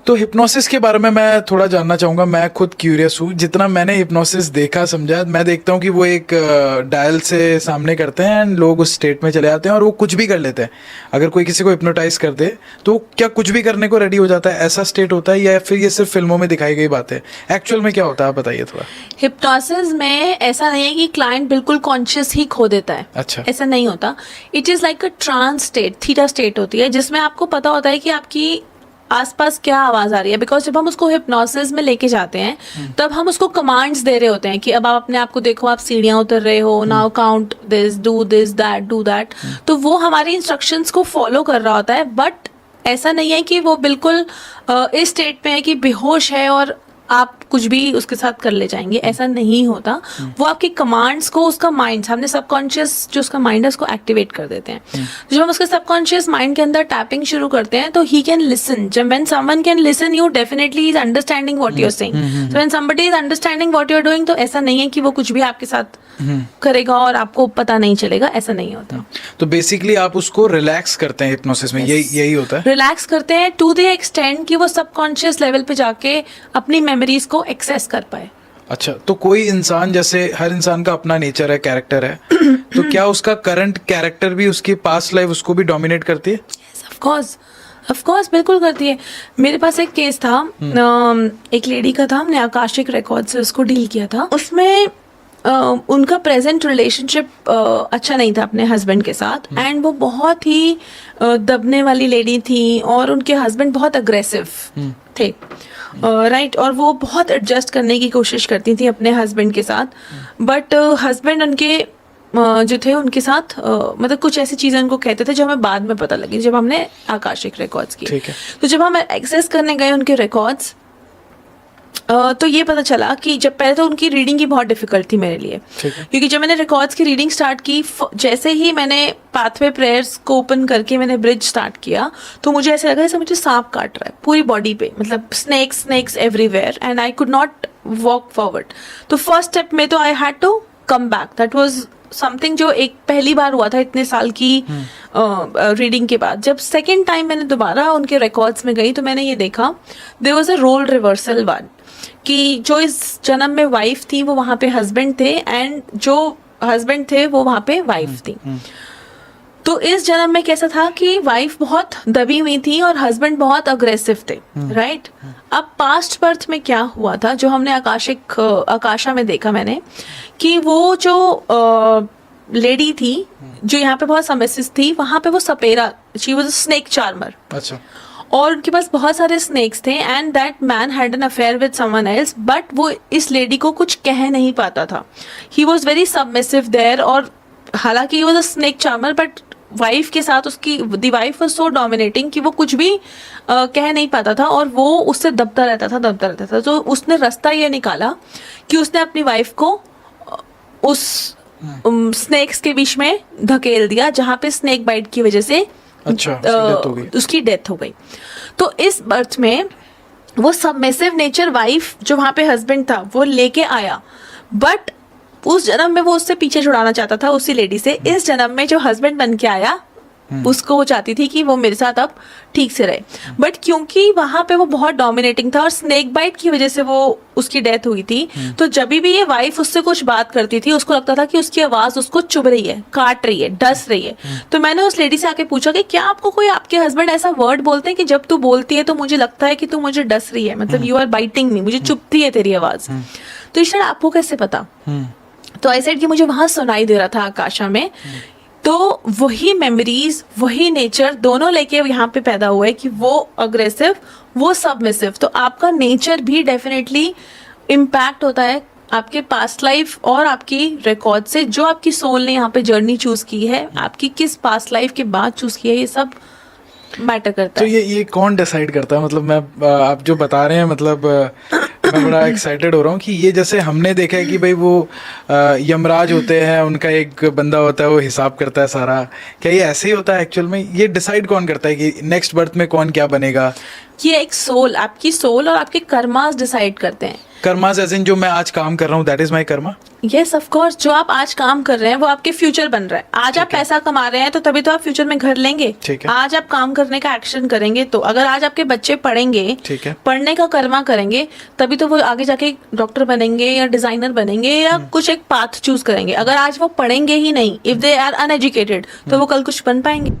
तो हिप्नोसिस के बारे में मैं थोड़ा जानना चाहूँगा। मैं खुद क्यूरियस हूँ, जितना मैंने हिप्नोसिस देखा समझा, मैं देखता हूँ कि वो एक डायल से सामने करते हैं एंड लोग उस स्टेट में चले जाते हैं और वो कुछ भी कर लेते हैं। अगर कोई किसी को हिप्नोटाइज कर दे तो क्या कुछ भी करने को रेडी हो जाता है, ऐसा स्टेट होता है या फिर ये सिर्फ फिल्मों में दिखाई गई बात है? एक्चुअल में क्या होता है, आप बताइए थोड़ा। हिप्नोसिस में ऐसा नहीं है कि क्लाइंट बिल्कुल कॉन्शियस ही खो देता है। अच्छा। ऐसा नहीं होता। It is like a trance state, theta state होती है, जिसमें आपको पता होता है कि आपकी आसपास क्या आवाज आ रही है। बिकॉज जब हम उसको हिप्नोसिस में लेके जाते हैं तब हम उसको कमांड्स दे रहे होते हैं कि अब आप अपने आप को देखो, आप सीढ़ियां उतर रहे हो, now count this, do this, that, do that. तो वो हमारी इंस्ट्रक्शंस को फॉलो कर रहा होता है, बट ऐसा नहीं है कि वो बिल्कुल इस स्टेट में है कि बेहोश है और आप कुछ भी उसके साथ कर ले जाएंगे। ऐसा नहीं होता। वो आपकी कमांड्स को उसका माइंड, हमने सबकॉन्शियस जो उसका माइंड है उसको एक्टिवेट कर देते हैं। जब हम उसके सबकॉन्शियस माइंड के अंदर टैपिंग शुरू करते हैं तो ही कैन लिसन। जब when someone can listen you, definitely is understanding what you are saying. So when somebody is understanding what you are doing, तो ऐसा नहीं है कि वो कुछ भी आपके साथ करेगा और आपको पता नहीं चलेगा, ऐसा नहीं होता। तो बेसिकली आप उसको रिलैक्स करते हैं हिप्नोसिस में, यही होता है? रिलैक्स करते हैं टू द एक्सटेंड कि वो सबकॉन्शियस लेवल पे जाके अपनी मेमोरीज को एक्सेस कर पाए। अच्छा, तो कोई इंसान, जैसे हर इंसान का अपना नेचर है, कैरेक्टर है, तो क्या उसका करंट कैरेक्टर भी उसकी पास्ट लाइफ उसको भी डोमिनेट करती है? Yes, of course, बिल्कुल करती है। मेरे पास एक केस था, एक लेडी का था, हमने आकाशिक रिकॉर्ड से उसको डील किया था। उसमें उनका प्रेजेंट रिलेशनशिप अच्छा नहीं था अपने हस्बैंड के साथ, एंड वो बहुत ही दबने वाली लेडी थी और उनके हस्बैंड बहुत अग्रेसिव थे, राइट। और वो बहुत एडजस्ट करने की कोशिश करती थी अपने हस्बैंड के साथ, बट हस्बैंड उनके जो थे उनके साथ मतलब कुछ ऐसी चीजें उनको कहते थे जो हमें बाद में पता लगी जब हमने आकाशिक रिकॉर्ड्स किए। तो जब हम एक्सेस करने गए उनके रिकॉर्ड्स, तो ये पता चला कि जब पहले तो उनकी रीडिंग की बहुत डिफिकल्ट थी मेरे लिए, क्योंकि जब मैंने रिकॉर्ड्स की रीडिंग स्टार्ट की, जैसे ही मैंने पाथवे प्रेयर्स को ओपन करके मैंने ब्रिज स्टार्ट किया, तो मुझे ऐसे लगा जैसे मुझे सांप काट रहा है पूरी बॉडी पे, मतलब snakes everywhere, and I could not walk forward. तो फर्स्ट स्टेप में तो I had to come back. That was something जो एक पहली बार हुआ था इतने साल की रीडिंग के बाद। जब सेकेंड टाइम मैंने दोबारा उनके रिकॉर्ड्स में गई तो मैंने ये देखा, there was a role reversal one, कि जो इस जन्म में वाइफ थी वो वहां पे हस्बैंड थे, एंड जो हस्बैंड थे वो वहां पे वाइफ थी। तो इस जन्म में कैसा था कि वाइफ बहुत दबी हुई थी और हस्बैंड बहुत अग्रेसिव थे, राइट। अब पास्ट बर्थ में क्या हुआ था, जो हमने आकाशा में देखा मैंने, कि वो जो लेडी थी जो यहाँ पे बहुत सबमिसिव थी, वहां पे वो सपेरा, she was a snake charmer. अच्छा। और उनके पास बहुत सारे स्नेक्स थे, and that man had an affair with someone else, but वो इस लेडी को कुछ कह नहीं पाता था। He was very submissive there, और हालांकि he was a snake charmer, but wife के साथ उसकी the wife was so dominating कि वो कुछ भी कह नहीं पाता था, और वो उससे दबता रहता था। तो उसने रास्ता ये निकाला कि उसने अपनी वाइफ को उस स्नेक्स के बीच में धकेल दिया, जहाँ पे स्नेक बाइट की वजह से उसकी डेथ हो गई। तो इस बर्थ में वो सबमिसिव नेचर वाइफ जो वहां पे हस्बैंड था वो लेके आया, बट उस जन्म में वो उससे पीछे छुड़ाना चाहता था उसी लेडी से। इस जन्म में जो हस्बैंड बन के आया उसको वो चाहती थी कि वो मेरे साथ अब ठीक से रहे, बट क्योंकि वहां पे वो बहुत डोमिनेटिंग था और स्नेक बाइट की वजह से वो उसकी डेथ हुई थी, तो जब भी ये वाइफ उससे कुछ बात करती थी उसको लगता था कि उसकी आवाज उसको चुभ रही है, काट रही है, डस रही है। तो मैंने उस लेडी से आके पूछा कि क्या आपको कोई आपके हस्बैंड ऐसा वर्ड बोलते हैं कि जब तू बोलती है तो मुझे लगता है कि तू मुझे डस रही है, मतलब यू आर बाइटिंग मी, मुझे चुभती है तेरी आवाज। तो इस तरह आपको कैसे पता? तो आई सेड कि मुझे वहां सुनाई दे रहा था आकाशा में। तो वही मेमोरीज, वही नेचर दोनों लेके यहाँ पे पैदा हुए कि वो अग्रेसिव, वो सबमिसिव। तो आपका नेचर भी डेफिनेटली इम्पैक्ट होता है आपके पास्ट लाइफ और आपकी रिकॉर्ड से, जो आपकी सोल ने यहाँ पे जर्नी चूज की है, आपकी किस पास्ट लाइफ के बाद चूज की है, ये सब मैटर करता है। तो ये कौन डिसाइड करता है? मतलब मैं आप जो बता रहे हैं, मतलब मैं बड़ा एक्साइटेड हो रहा हूँ कि ये जैसे हमने देखा है कि भाई वो यमराज होते हैं, उनका एक बंदा होता है वो हिसाब करता है सारा, क्या ये ऐसे ही होता है एक्चुअल में? ये डिसाइड कौन करता है कि नेक्स्ट बर्थ में कौन क्या बनेगा? ये एक सोल, आपकी सोल और आपके कर्मास डिसाइड करते हैं कर्मास एज इन जो मैं आज काम कर रहा हूँ that is my Karma. Yes of course, जो आप आज काम कर रहे हैं वो आपके फ्यूचर बन रहा है. आज आप पैसा कमा रहे हैं तो तभी तो आप फ्यूचर में घर लेंगे. ठीक है. आज आप काम करने का एक्शन करेंगे तो अगर आज आपके बच्चे पढ़ेंगे, ठीक है, पढ़ने का कर्मा करेंगे तभी तो वो आगे जाके डॉक्टर बनेंगे या डिजाइनर बनेंगे या कुछ एक पाथ चूज करेंगे. अगर आज वो पढ़ेंगे ही नहीं, इफ दे आर अनएजुकेटेड, तो वो कल कुछ बन पाएंगे?